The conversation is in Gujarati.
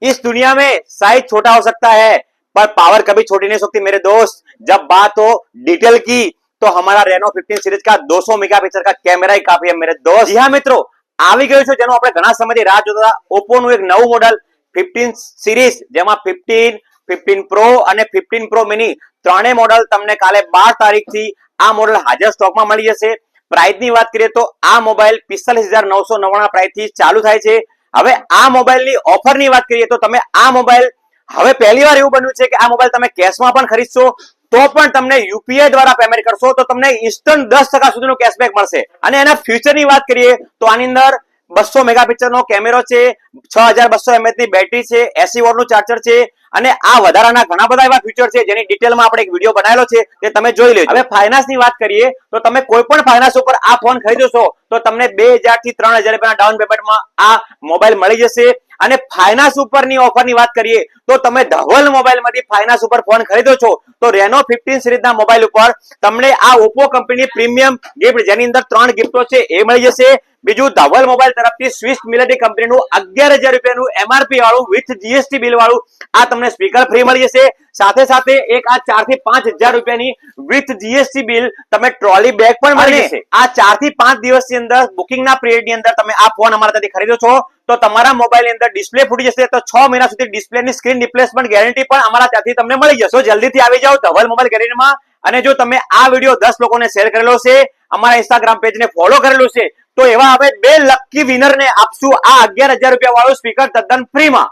इस दुनिया में साइज छोटा हो सकता है पर पावर कभी छोटी नहीं सकती मेरे दोस्त। जब बात हो डिटेल की तो हमारा रेनो 15 सीरीज का 200 मेगापिक्सल का कैमरा ही काफी है मेरे दोस्त। जी हाँ મિત્રો, આવી ગયું છે જેનો આપણે ઘણા સમયથી રાહ જોતા હતા, ઓપ્પોનું એક નવું મોડલ 15 સિરીઝ, જેમાં 15, 15 પ્રો અને 15 પ્રો મિની ત્રણેય મોડલ તમને કાલે 12 તારીખથી આ મોડલ હાજર સ્ટોકમાં મળી જશે। પ્રાઇસની વાત કરીએ તો આ મોબાઈલ 45,999 પ્રાઇસથી ચાલુ થાય છે। હવે આ મોબાઈલની ઓફરની વાત કરીએ તો તમે આ મોબાઈલ હવે પહેલીવાર એવું બન્યું છે કે આ મોબાઈલ તમે કેશમાં પણ ખરીદશો તો પણ તમને યુપીઆઈ દ્વારા પેમેન્ટ કરશો તો તમને ઇન્સ્ટન્ટ 10% સુધીનો કેશબેક મળશે। અને એના ફ્યુચરની વાત કરીએ તો આની અંદર 200 મેગાપિક્સલનો કેમેરો છે, 6200 mAh ની બેટરી છે, 80 વોટનું ચાર્જર છે અને આ વધારાના ઘણા બધા એવા ફીચર છે જેની ડિટેલમાં આપણે એક વિડીયો બનાવેલો છે તે તમે જોઈ લેજો। હવે ફાઇનાન્સની વાત કરીએ તો તમે કોઈ પણ ફાઇનાન્સ ઉપર આ ફોન ખરીદો છો તો તમને 2000 થી 3000 રૂપિયાના ડાઉન પેમેન્ટમાં આ મોબાઈલ મળી જશે। અને ફાઇનાન્સ ઉપરની ઓફરની વાત કરીએ તો તમે ધવલ મોબાઈલમાંથી ફાઇનાન્સ ઉપર ફોન ખરીદો છો તો રેનો 15 સિરીઝના મોબાઈલ ઉપર તમને આ ઓપ્પો કંપની પ્રીમિયમ ગિફ્ટ જેની અંદર 3 ગિફ્ટો છે એ મળી જશે। બીજું ધવલ મોબાઈલ તરફથી સ્વિસ મિલેટી કંપનીનું 11000 રૂપિયાનું એમઆરપી વાળું વિથ જીએસટી બિલ વાળું આ તમને સ્પીકર ફ્રી મળી જશે। સાથે સાથે એક આ 4 થી 5000 રૂપિયાની વિથ જીએસટી બિલ તમે ટ્રોલી બેગ પણ મળી જશે। આ 4 થી 5 દિવસની અંદર બુકિંગના પિરિયડની અંદર તમે આ ફોન અમારા ત્યાંથી ખરીદો છો તો તમારા મોબાઈલની અંદર ડિસ્પ્લે ફૂટી જશે તો 6 મહિના સુધી ડિસ્પ્લેની સ્ક્રીન રિપ્લેસમેન્ટ ગેરંટી પણ અમારા ત્યાંથી તમને મળી જશે। તો જલ્દીથી આવી જાઓ ધવલ મોબાઈલ ગેરેજમાં। અને જો તમે આ વિડીયો 10 લોકોને શેર કરેલો છે, અમારા ઇન્સ્ટાગ્રામ પેજને ફોલો કરેલું છે તો એવા હવે 2 લકી વિનરને આપશું આ 11000 રૂપિયા વાળું સ્પીકર તદ્દન ફ્રીમાં।